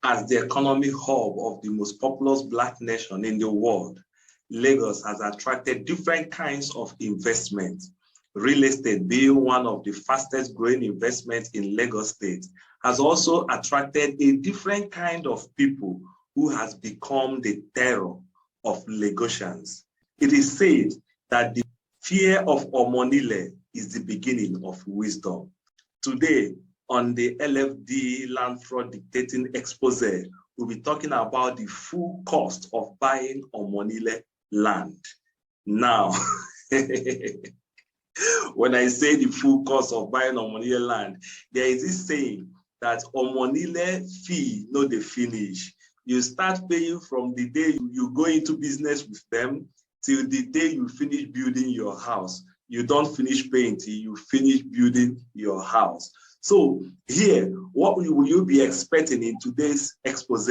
As the economic hub of the most populous Black nation in the world, Lagos has attracted different kinds of investment. Real estate, being one of the fastest growing investments in Lagos State, has also attracted a different kind of people who has become the terror of Lagosians. It is said that the fear of Omo Onile is the beginning of wisdom. Today, on the LFD Land Fraud Dictating Expose, we'll be talking about the full cost of buying Omo Onile land. Now, when I say the full cost of buying Omo Onile land, there is this saying that Omo Onile fee no dey finish. You start paying from the day you go into business with them till the day you finish building your house. You don't finish paying till you finish building your house. So here, what will you be expecting in today's expose?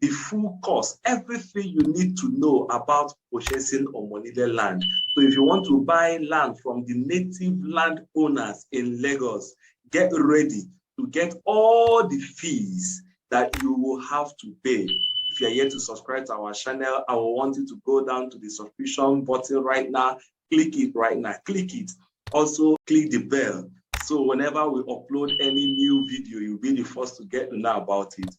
The full cost, everything you need to know about purchasing Omo Onile land. So if you want to buy land from the native landowners in Lagos, get ready to get all the fees that you will have to pay. If you're yet to subscribe to our channel, I will want you to go down to the subscription button right now. Click it right now. Click it. Also, click the bell. So whenever we upload any new video, you'll be the first to get to know about it.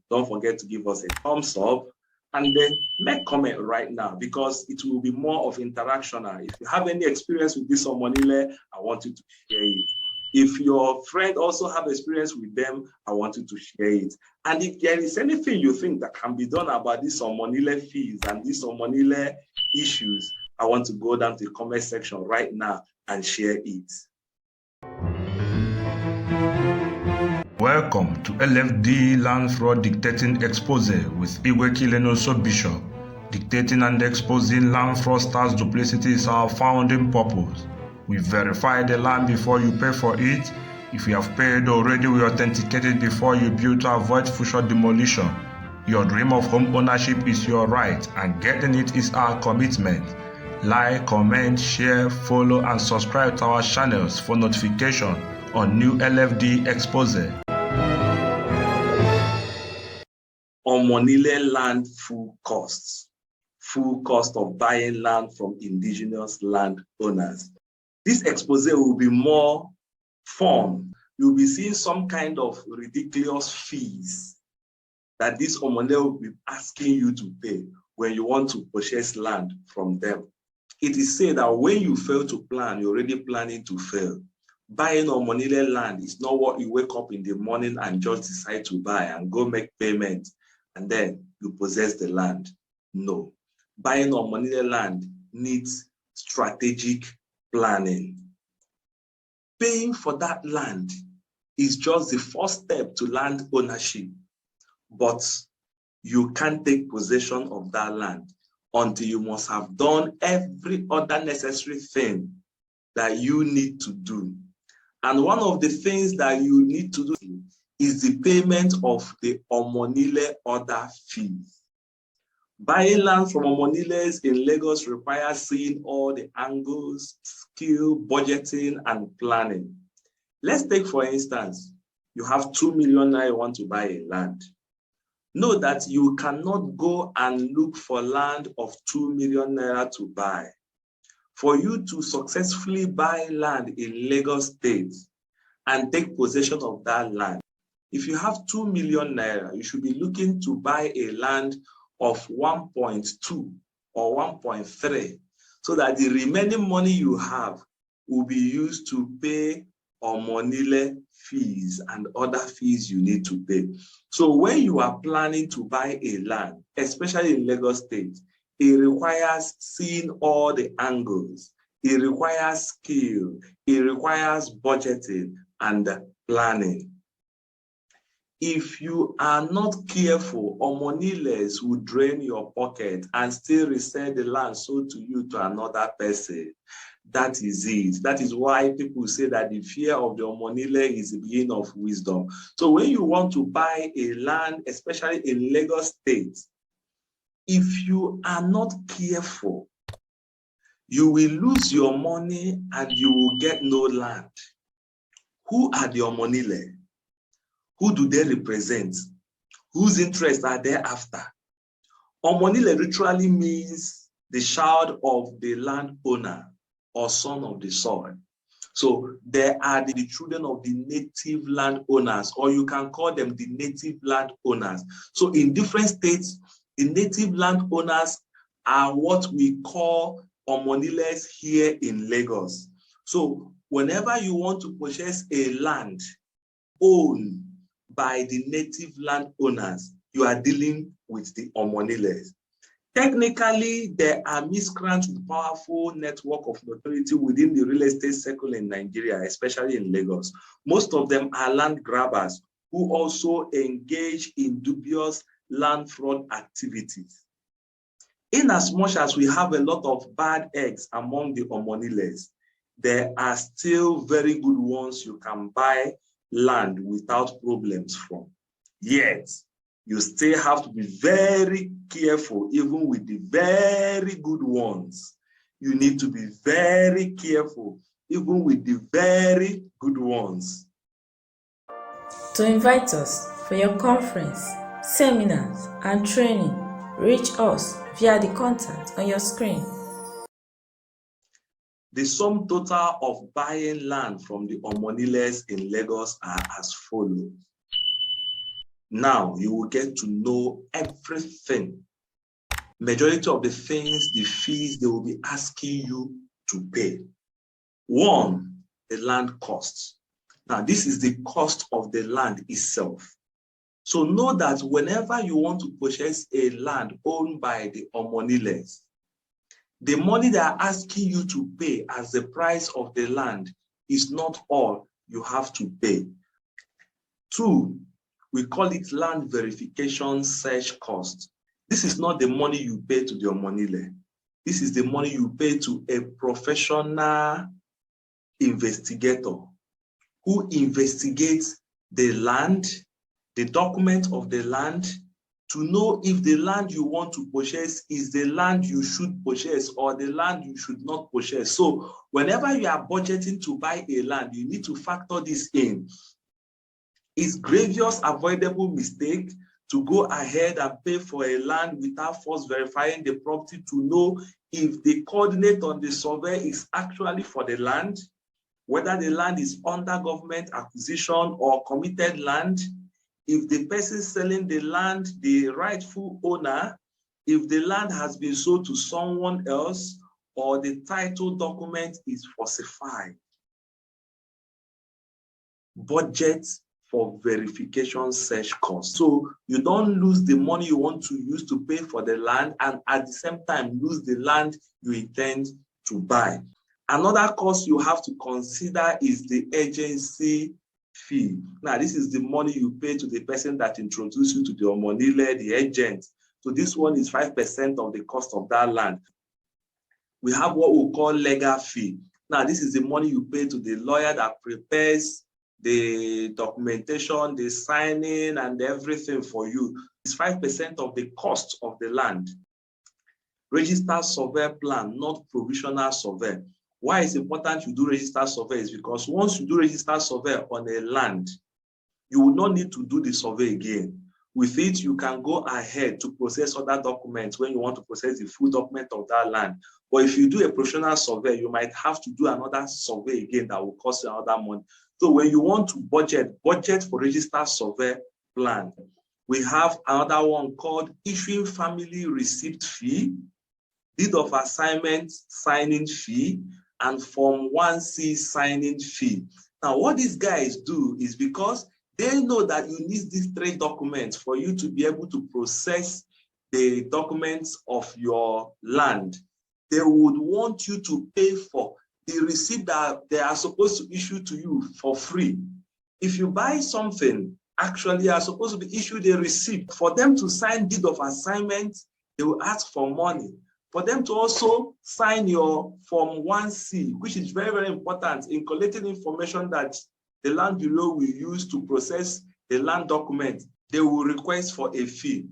Don't forget to give us a thumbs up and then make comment right now, because it will be more of interaction. If you have any experience with this Omo Onile, I want you to share it. If your friend also have experience with them, I want you to share it. And if there is anything you think that can be done about this Omo Onile fees and this Omo Onile issues, I want to go down to the comment section right now and share it. Welcome to LFD Land Fraud Dictating Expose with Igwe Bishop. Dictating and exposing land fraudsters' duplicity is our founding purpose. We verify the land before you pay for it. If you have paid already, we authenticate it before you build to avoid future demolition. Your dream of home ownership is your right, and getting it is our commitment. Like, comment, share, follow, and subscribe to our channels for notification on new LFD expose. Omo Onile land full costs. Full cost of buying land from indigenous landowners. This expose will be more fun. You'll be seeing some kind of ridiculous fees that this Omo Onile will be asking you to pay when you want to purchase land from them. It is said that when you fail to plan, you're already planning to fail. Buying Omo Onile land is not what you wake up in the morning and just decide to buy and go make payment and then you possess the land. No. Buying Omo Onile land needs strategic planning. Paying for that land is just the first step to land ownership, but you can't take possession of that land until you must have done every other necessary thing that you need to do. And one of the things that you need to do is the payment of the Omo Onile order fees. Buying land from Omo Oniles in Lagos requires seeing all the angles, skill, budgeting, and planning. Let's take, for instance, you have 2 million naira, you want to buy a land. Know that you cannot go and look for land of 2 million naira to buy. For you to successfully buy land in Lagos State and take possession of that land, if you have 2 million naira, you should be looking to buy a land of 1.2 or 1.3, so that the remaining money you have will be used to pay Omo Onile fees and other fees you need to pay. So when you are planning to buy a land, especially in Lagos State, it requires seeing all the angles. It requires skill. It requires budgeting and planning. If you are not careful, Omo Oniles will drain your pocket and still resell the land sold to you to another person. That is it. That is why people say that the fear of the Omo Onile is the beginning of wisdom. So when you want to buy a land, especially in Lagos State, if you are not careful, you will lose your money and you will get no land. Who are the Omo Onile? Who do they represent? whose interests are thereafter. Omo Onile literally means the child of the landowner or son of the soil. So they are the children of the native landowners, or you can call them the native landowners. So in different states, the native landowners are what we call Omo Oniles here in Lagos. So whenever you want to purchase a land owned by the native landowners, you are dealing with the Omo Oniles. Technically, there are miscreants with powerful network of notoriety within the real estate circle in Nigeria, especially in Lagos. Most of them are land grabbers who also engage in dubious land fraud activities. In as much as we have a lot of bad eggs among the Omo Oniles, there are still very good ones you can buy land without problems from. Yet, you still have to be very careful, even with the very good ones. You need to be very careful, even with the very good ones. To invite us for your conference, seminars, and training, reach us via the contact on your screen. The sum total of buying land from the Omo Oniles in Lagos are as follows. Now you will get to know everything. Majority of the things, the fees they will be asking you to pay. One, the land cost. Now this is the cost of the land itself. So know that whenever you want to purchase a land owned by the Omo Oniles, the money they are asking you to pay as the price of the land is not all you have to pay. Two, we call it land verification search cost. This is not the money you pay to the Omo Onile. This is the money you pay to a professional investigator who investigates the land, the document of the land, to know if the land you want to purchase is the land you should purchase or the land you should not purchase. So whenever you are budgeting to buy a land, you need to factor this in. It's grievous avoidable mistake to go ahead and pay for a land without first verifying the property to know if the coordinate on the survey is actually for the land, whether the land is under government acquisition or committed land, if the person selling the land, the rightful owner, if the land has been sold to someone else, or the title document is falsified. Budget for verification search costs. So you don't lose the money you want to use to pay for the land and at the same time lose the land you intend to buy. Another cost you have to consider is the agency fee. Now, this is the money you pay to the person that introduced you to the Omo Onile, the agent. So this one is 5% of the cost of that land. We have what we call legal fee. Now, this is the money you pay to the lawyer that prepares the documentation, the signing, and everything for you. It's 5% of the cost of the land. Registered survey plan, not provisional survey. Why it's important you do registered survey is because once you do registered survey on a land, you will not need to do the survey again. With it, you can go ahead to process other documents when you want to process the full document of that land. But if you do a provisional survey, you might have to do another survey again that will cost you another money. So when you want to budget for registered survey plan. We have another one called issuing family receipt fee, deed of assignment signing fee, and Form 1C signing fee. Now, what these guys do is because they know that you need these three documents for you to be able to process the documents of your land. They would want you to pay for the receipt that they are supposed to issue to you for free. If you buy something, actually you are supposed to be issued a receipt. For them to sign deed of assignment, they will ask for money. For them to also sign your Form 1C, which is very, very important in collecting information that the Land Bureau will use to process the land document, they will request for a fee.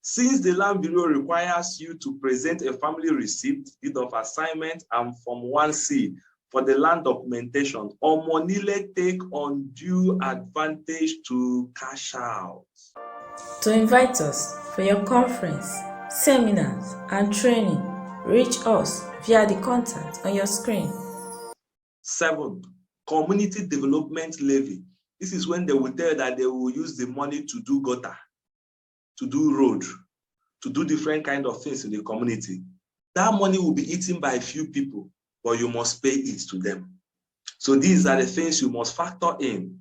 Since the Land Bureau requires you to present a family receipt, deed of assignment, and Form 1C for the land documentation, Omo Onile take undue advantage to cash out. To invite us for your conference, seminars, and training, reach us via the contact on your screen. 7, community development levy. This is when they will tell that they will use the money to do gutter, to do road, to do different kind of things in the community. That money will be eaten by a few people, but you must pay it to them. So these are the things you must factor in.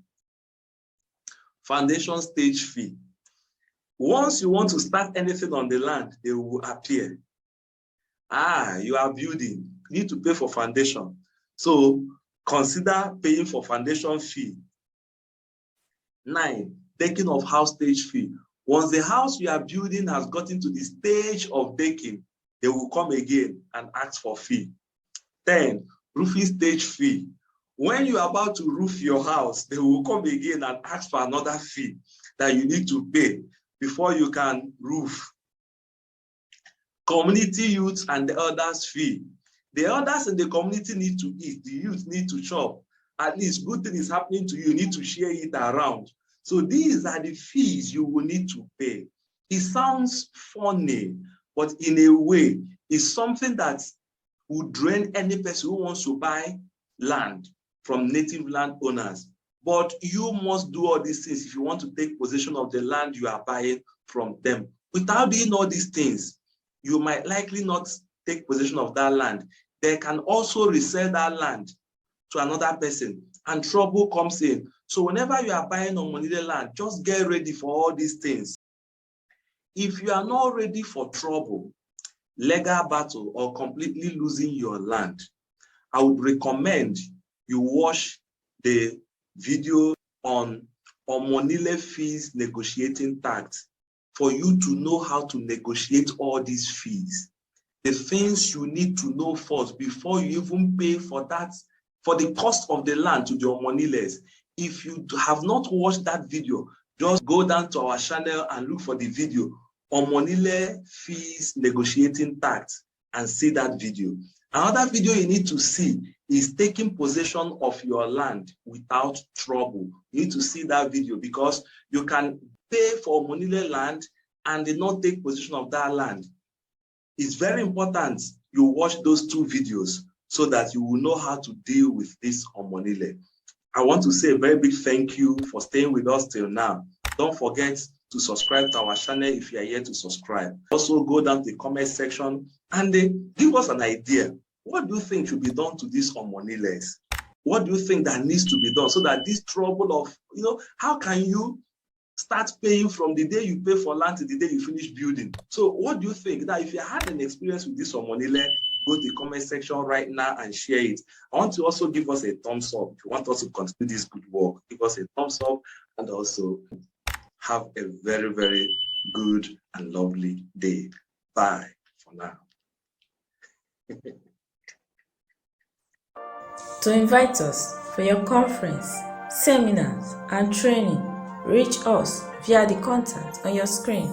Foundation stage fee. Once you want to start anything on the land, they will appear. You are building, you need to pay for foundation. So consider paying for foundation fee. 9, taking of house stage fee. Once the house you are building has gotten to the stage of decking, they will come again and ask for fee. 10, roofing stage fee. When you are about to roof your house, they will come again and ask for another fee that you need to pay before you can roof. Community youth and the elders fee. The elders in the community need to eat, the youth need to chop. At least good thing is happening to you, you need to share it around. So these are the fees you will need to pay. It sounds funny, but in a way, it's something that would drain any person who wants to buy land from native landowners. But you must do all these things if you want to take possession of the land you are buying from them. Without doing all these things, you might likely not take possession of that land. They can also resell that land to another person and trouble comes in. So whenever you are buying Omo Onile land, just get ready for all these things. If you are not ready for trouble, legal battle, or completely losing your land, I would recommend you watch the video on Omo Onile fees negotiating tax for you to know how to negotiate all these fees. The things you need to know first before you even pay for that, for the cost of the land to the Omo Oniles. If you have not watched that video, just go down to our channel and look for the video, Omo Onile fees negotiating tax, and see that video. Another video you need to see is taking possession of your land without trouble. You need to see that video because you can pay for Omo Onile land and did not take possession of that land. It's very important you watch those 2 videos so that you will know how to deal with this Omo Onile. I want to say a very big thank you for staying with us till now. Don't forget to subscribe to our channel if you are here to subscribe. Also go down to the comment section and give us an idea. What do you think should be done to these Omo Oniles? What do you think that needs to be done so that this trouble of, how can you start paying from the day you pay for land to the day you finish building? So what do you think? That if you had an experience with this Omo Onile, go to the comment section right now and share it. I want to also give us a thumbs up. If you want us to continue this good work, give us a thumbs up and also have a very, very good and lovely day. Bye for now. To invite us for your conference, seminars, and training, reach us via the contact on your screen.